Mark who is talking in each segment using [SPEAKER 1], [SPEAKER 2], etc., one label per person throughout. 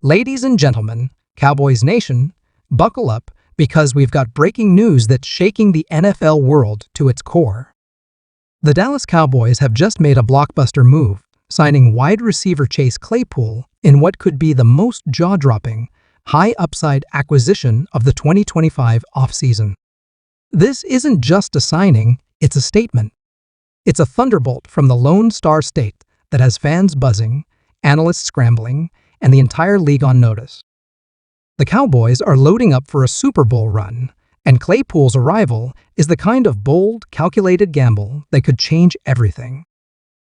[SPEAKER 1] Ladies and gentlemen, Cowboys Nation, buckle up because we've got breaking news that's shaking the NFL world to its core. The Dallas Cowboys have just made a blockbuster move, signing wide receiver Chase Claypool in what could be the most jaw-dropping, high-upside acquisition of the 2025 offseason. This isn't just a signing, it's a statement. It's a thunderbolt from the Lone Star State that has fans buzzing, analysts scrambling, and the entire league on notice. The Cowboys are loading up for a Super Bowl run, and Claypool's arrival is the kind of bold, calculated gamble that could change everything.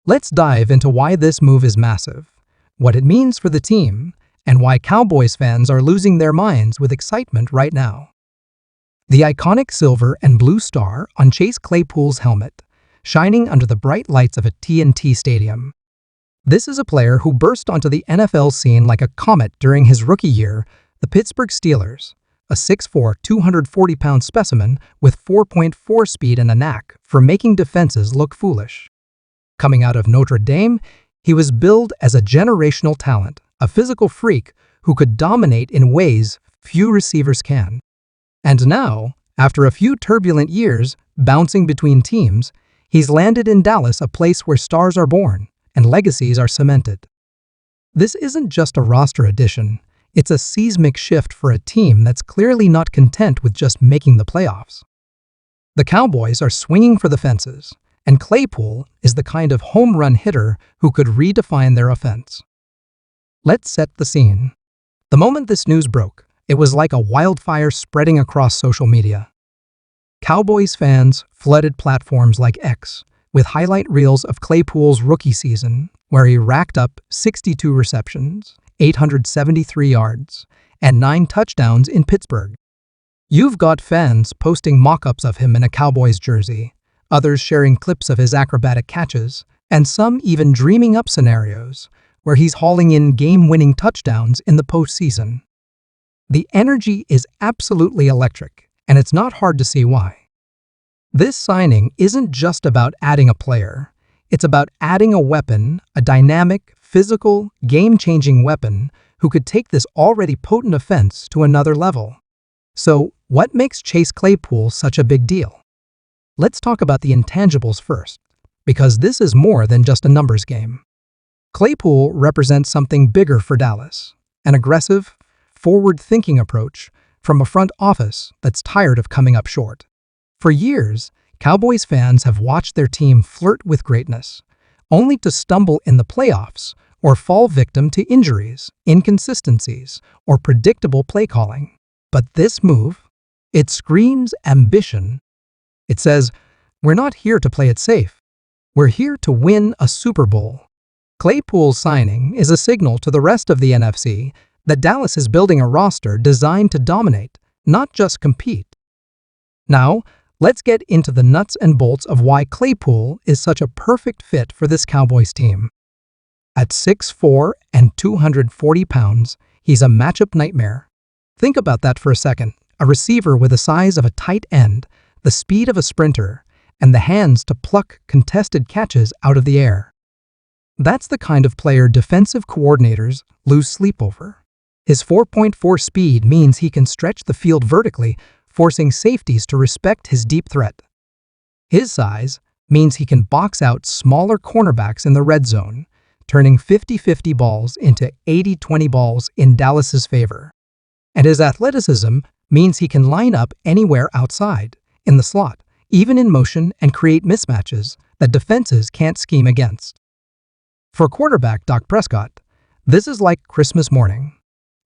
[SPEAKER 1] Let's dive into why this move is massive, what it means for the team, and why Cowboys fans are losing their minds with excitement right now. The iconic silver and blue star on Chase Claypool's helmet, shining under the bright lights of a TNT stadium. This is a player who burst onto the NFL scene like a comet during his rookie year, the Pittsburgh Steelers, a 6'4", 240-pound specimen with 4.4 speed and a knack for making defenses look foolish. Coming out of Notre Dame, he was billed as a generational talent, a physical freak who could dominate in ways few receivers can. And now, after a few turbulent years bouncing between teams, he's landed in Dallas, a place where stars are born and legacies are cemented. This isn't just a roster addition, it's a seismic shift for a team that's clearly not content with just making the playoffs. The Cowboys are swinging for the fences, and Claypool is the kind of home run hitter who could redefine their offense. Let's set the scene. The moment this news broke, it was like a wildfire spreading across social media. Cowboys fans flooded platforms like X with highlight reels of Claypool's rookie season, where he racked up 62 receptions, 873 yards, and 9 touchdowns in Pittsburgh. You've got fans posting mock-ups of him in a Cowboys jersey, others sharing clips of his acrobatic catches, and some even dreaming up scenarios where he's hauling in game-winning touchdowns in the postseason. The energy is absolutely electric, and it's not hard to see why. This signing isn't just about adding a player. It's about adding a weapon, a dynamic, physical, game-changing weapon who could take this already potent offense to another level. So, what makes Chase Claypool such a big deal? Let's talk about the intangibles first, because this is more than just a numbers game. Claypool represents something bigger for Dallas, an aggressive, forward-thinking approach from a front office that's tired of coming up short. For years, Cowboys fans have watched their team flirt with greatness, only to stumble in the playoffs or fall victim to injuries, inconsistencies, or predictable play calling. But this move, it screams ambition. It says, we're not here to play it safe. We're here to win a Super Bowl. Claypool's signing is a signal to the rest of the NFC that Dallas is building a roster designed to dominate, not just compete. Now, let's get into the nuts and bolts of why Claypool is such a perfect fit for this Cowboys team. At 6'4" and 240 pounds, he's a matchup nightmare. Think about that for a second. A receiver with the size of a tight end, the speed of a sprinter, and the hands to pluck contested catches out of the air. That's the kind of player defensive coordinators lose sleep over. His 4.4 speed means he can stretch the field vertically, forcing safeties to respect his deep threat. His size means he can box out smaller cornerbacks in the red zone, turning 50-50 balls into 80-20 balls in Dallas's favor. And his athleticism means he can line up anywhere outside, in the slot, even in motion, and create mismatches that defenses can't scheme against. For quarterback Dak Prescott, this is like Christmas morning.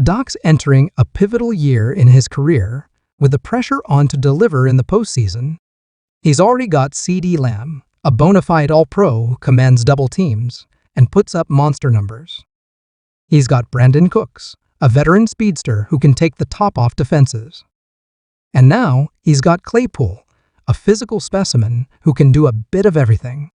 [SPEAKER 1] Dak's entering a pivotal year in his career, with the pressure on to deliver in the postseason. He's already got CeeDee Lamb, a bona fide all-pro who commands double teams and puts up monster numbers. He's got Brandon Cooks, a veteran speedster who can take the top off defenses. And now he's got Claypool, a physical specimen who can do a bit of everything.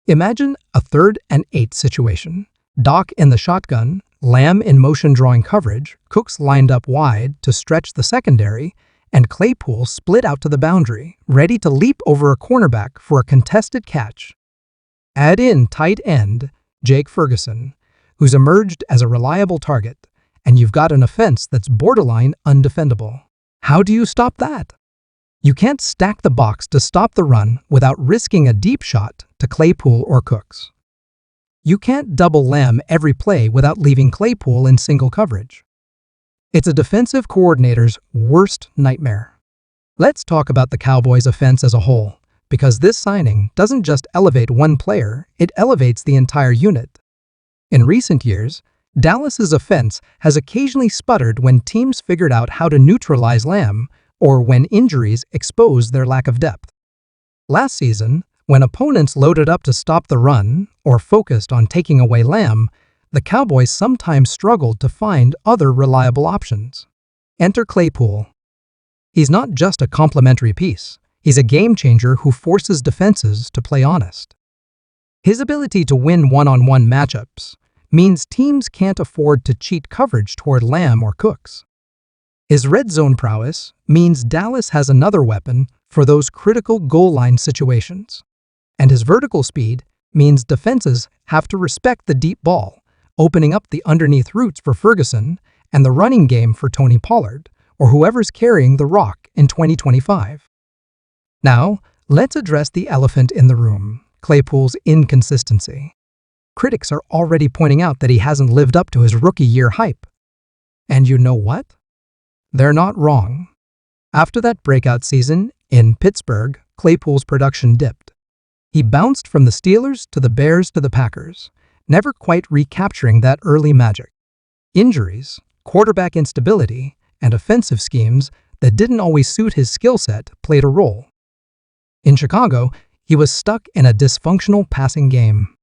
[SPEAKER 1] Imagine a 3rd and 8 situation. Dak in the shotgun, Lamb in motion drawing coverage, Cooks lined up wide to stretch the secondary, and Claypool split out to the boundary, ready to leap over a cornerback for a contested catch. Add in tight end Jake Ferguson, who's emerged as a reliable target, and you've got an offense that's borderline undefendable. How do you stop that? You can't stack the box to stop the run without risking a deep shot to Claypool or Cooks. You can't double Lamb every play without leaving Claypool in single coverage. It's a defensive coordinator's worst nightmare. Let's talk about the Cowboys' offense as a whole, because this signing doesn't just elevate one player, it elevates the entire unit. In recent years, Dallas's offense has occasionally sputtered when teams figured out how to neutralize Lamb or when injuries exposed their lack of depth. Last season, when opponents loaded up to stop the run or focused on taking away Lamb, the Cowboys sometimes struggled to find other reliable options. Enter Claypool. He's not just a complementary piece, he's a game-changer who forces defenses to play honest. His ability to win one-on-one matchups means teams can't afford to cheat coverage toward Lamb or Cooks. His red zone prowess means Dallas has another weapon for those critical goal line situations. And his vertical speed means defenses have to respect the deep ball, opening up the underneath routes for Ferguson and the running game for Tony Pollard, or whoever's carrying the rock in 2025. Now, let's address the elephant in the room, Claypool's inconsistency. Critics are already pointing out that he hasn't lived up to his rookie year hype. And you know what? They're not wrong. After that breakout season in Pittsburgh, Claypool's production dipped. He bounced from the Steelers to the Bears to the Packers, never quite recapturing that early magic. Injuries, quarterback instability, and offensive schemes that didn't always suit his skill set played a role. In Chicago, he was stuck in a dysfunctional passing game.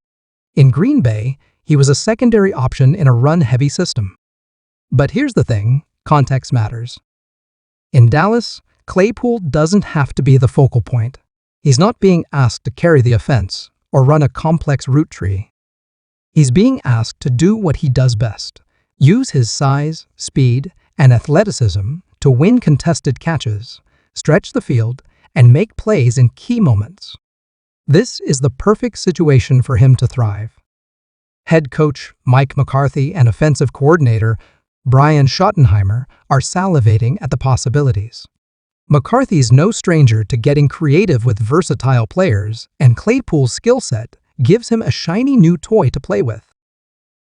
[SPEAKER 1] In Green Bay, he was a secondary option in a run-heavy system. But here's the thing, context matters. In Dallas, Claypool doesn't have to be the focal point. He's not being asked to carry the offense or run a complex route tree. He's being asked to do what he does best, use his size, speed, and athleticism to win contested catches, stretch the field, and make plays in key moments. This is the perfect situation for him to thrive. Head coach Mike McCarthy and offensive coordinator Brian Schottenheimer are salivating at the possibilities. McCarthy's no stranger to getting creative with versatile players, and Claypool's skill set gives him a shiny new toy to play with.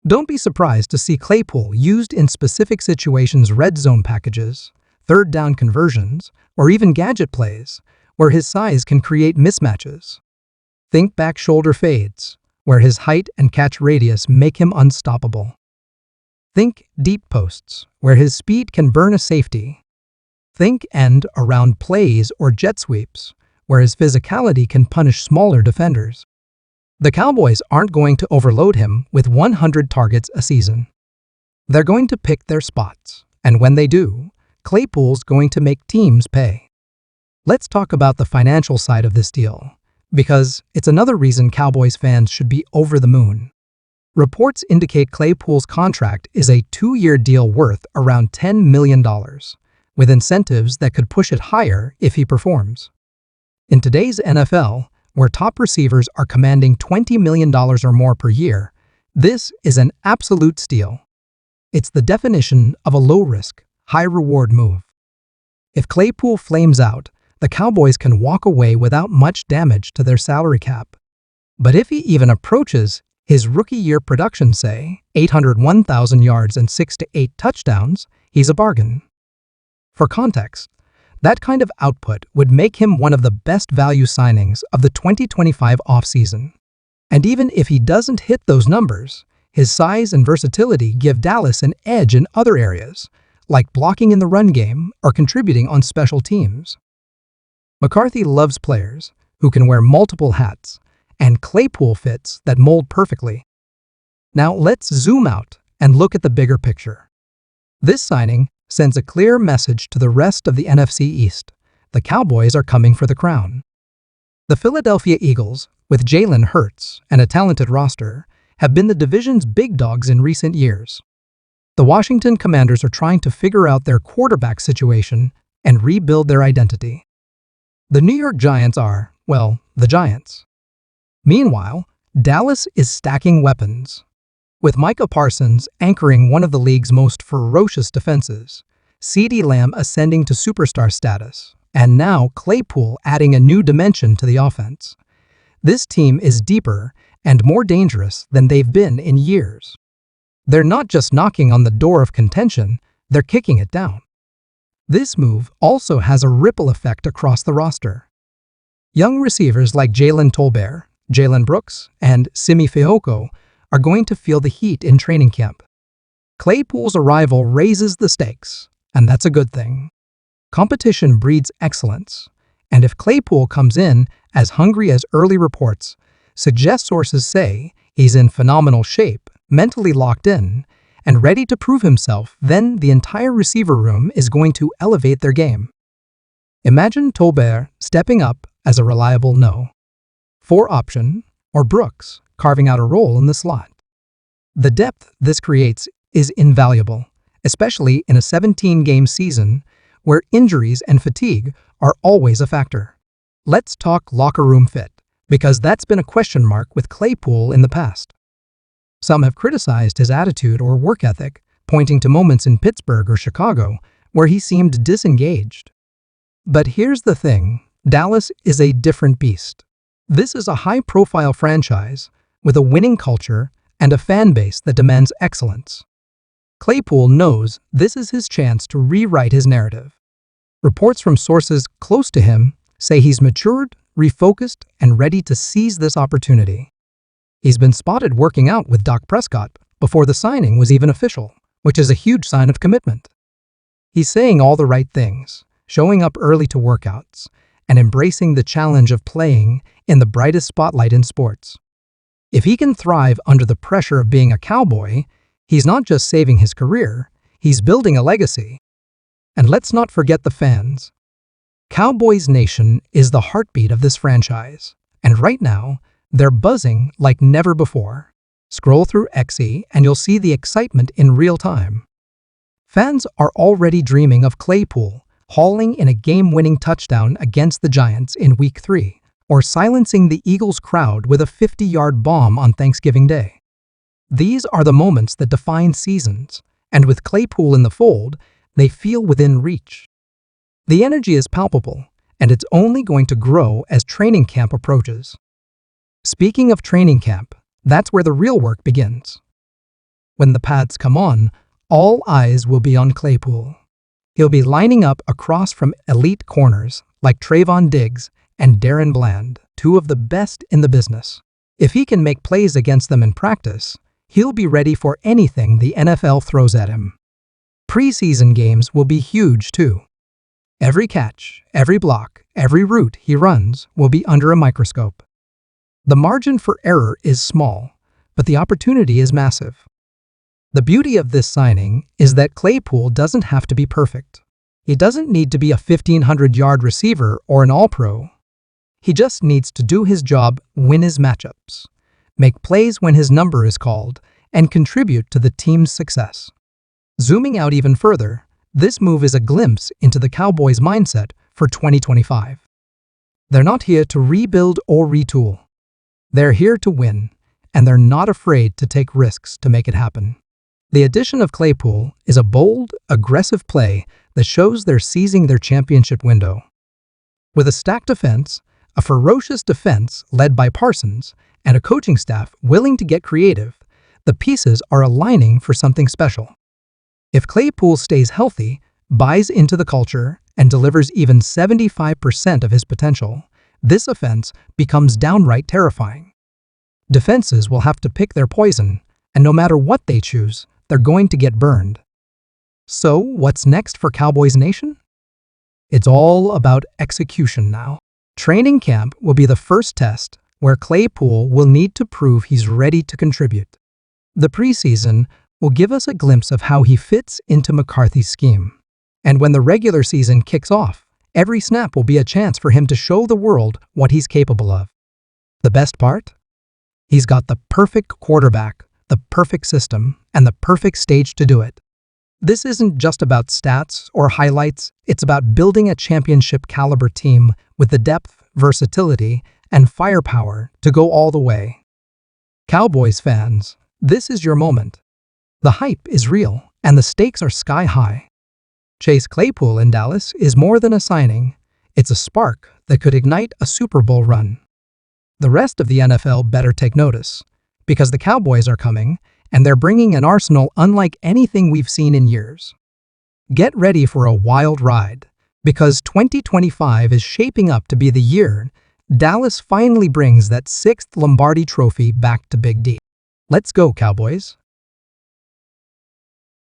[SPEAKER 1] Don't be surprised to see Claypool used in specific situations, red zone packages, third down conversions, or even gadget plays, where his size can create mismatches. Think back shoulder fades, where his height and catch radius make him unstoppable. Think deep posts, where his speed can burn a safety. Think end around plays or jet sweeps, where his physicality can punish smaller defenders. The Cowboys aren't going to overload him with 100 targets a season. They're going to pick their spots, and when they do, Claypool's going to make teams pay. Let's talk about the financial side of this deal, because it's another reason Cowboys fans should be over the moon. Reports indicate Claypool's contract is a 2-year deal worth around $10 million, with incentives that could push it higher if he performs. In today's NFL, where top receivers are commanding $20 million or more per year, this is an absolute steal. It's the definition of a low-risk, high-reward move. If Claypool flames out, the Cowboys can walk away without much damage to their salary cap. But if he even approaches his rookie year production, say 801,000 yards and 6 to 8 touchdowns, he's a bargain. For context, that kind of output would make him one of the best value signings of the 2025 offseason. And even if he doesn't hit those numbers, his size and versatility give Dallas an edge in other areas, like blocking in the run game or contributing on special teams. McCarthy loves players who can wear multiple hats, and Claypool fits that mold perfectly. Now let's zoom out and look at the bigger picture. This signing sends a clear message to the rest of the NFC East. The Cowboys are coming for the crown. The Philadelphia Eagles, with Jalen Hurts and a talented roster, have been the division's big dogs in recent years. The Washington Commanders are trying to figure out their quarterback situation and rebuild their identity. The New York Giants are, well, the Giants. Meanwhile, Dallas is stacking weapons. With Micah Parsons anchoring one of the league's most ferocious defenses, CeeDee Lamb ascending to superstar status, and now Claypool adding a new dimension to the offense. This team is deeper and more dangerous than they've been in years. They're not just knocking on the door of contention, they're kicking it down. This move also has a ripple effect across the roster. Young receivers like Jalen Tolbert, Jalen Brooks, and Simi Fehoko are going to feel the heat in training camp. Claypool's arrival raises the stakes, and that's a good thing. Competition breeds excellence, and if Claypool comes in as hungry as early reports suggest, sources say he's in phenomenal shape, mentally locked in, and ready to prove himself, then the entire receiver room is going to elevate their game. Imagine Tolbert stepping up as a reliable no-4 option, or Brooks carving out a role in the slot. The depth this creates is invaluable, especially in a 17-game season where injuries and fatigue are always a factor. Let's talk locker room fit, because that's been a question mark with Claypool in the past. Some have criticized his attitude or work ethic, pointing to moments in Pittsburgh or Chicago where he seemed disengaged. But here's the thing, Dallas is a different beast. This is a high-profile franchise with a winning culture and a fan base that demands excellence. Claypool knows this is his chance to rewrite his narrative. Reports from sources close to him say he's matured, refocused, and ready to seize this opportunity. He's been spotted working out with Dak Prescott before the signing was even official, which is a huge sign of commitment. He's saying all the right things, showing up early to workouts, and embracing the challenge of playing in the brightest spotlight in sports. If he can thrive under the pressure of being a Cowboy, he's not just saving his career, he's building a legacy. And let's not forget the fans. Cowboys Nation is the heartbeat of this franchise, and right now, they're buzzing like never before. Scroll through XE and you'll see the excitement in real time. Fans are already dreaming of Claypool hauling in a game-winning touchdown against the Giants in Week 3, or silencing the Eagles crowd with a 50-yard bomb on Thanksgiving Day. These are the moments that define seasons, and with Claypool in the fold, they feel within reach. The energy is palpable, and it's only going to grow as training camp approaches. Speaking of training camp, that's where the real work begins. When the pads come on, all eyes will be on Claypool. He'll be lining up across from elite corners like Trayvon Diggs and Darren Bland, two of the best in the business. If he can make plays against them in practice, he'll be ready for anything the NFL throws at him. Preseason games will be huge too. Every catch, every block, every route he runs will be under a microscope. The margin for error is small, but the opportunity is massive. The beauty of this signing is that Claypool doesn't have to be perfect. He doesn't need to be a 1,500-yard receiver or an all-pro. He just needs to do his job, win his matchups, make plays when his number is called, and contribute to the team's success. Zooming out even further, this move is a glimpse into the Cowboys' mindset for 2025. They're not here to rebuild or retool. They're here to win, and they're not afraid to take risks to make it happen. The addition of Claypool is a bold, aggressive play that shows they're seizing their championship window. With a stacked offense, a ferocious defense led by Parsons, and a coaching staff willing to get creative, the pieces are aligning for something special. If Claypool stays healthy, buys into the culture, and delivers even 75% of his potential, this offense becomes downright terrifying. Defenses will have to pick their poison, and no matter what they choose, they're going to get burned. So, what's next for Cowboys Nation? It's all about execution now. Training camp will be the first test where Claypool will need to prove he's ready to contribute. The preseason will give us a glimpse of how he fits into McCarthy's scheme. And when the regular season kicks off, every snap will be a chance for him to show the world what he's capable of. The best part? He's got the perfect quarterback, the perfect system, and the perfect stage to do it. This isn't just about stats or highlights, it's about building a championship-caliber team with the depth, versatility, and firepower to go all the way. Cowboys fans, This is your moment. The hype is real, and the stakes are sky high. Chase Claypool in Dallas is more than a signing. It's a spark that could ignite a Super Bowl run. The rest of the NFL better take notice, because the Cowboys are coming, and they're bringing an arsenal unlike anything we've seen in years. Get ready for a wild ride, because 2025 is shaping up to be the year Dallas finally brings that 6th Lombardi trophy back to Big D. Let's go, Cowboys!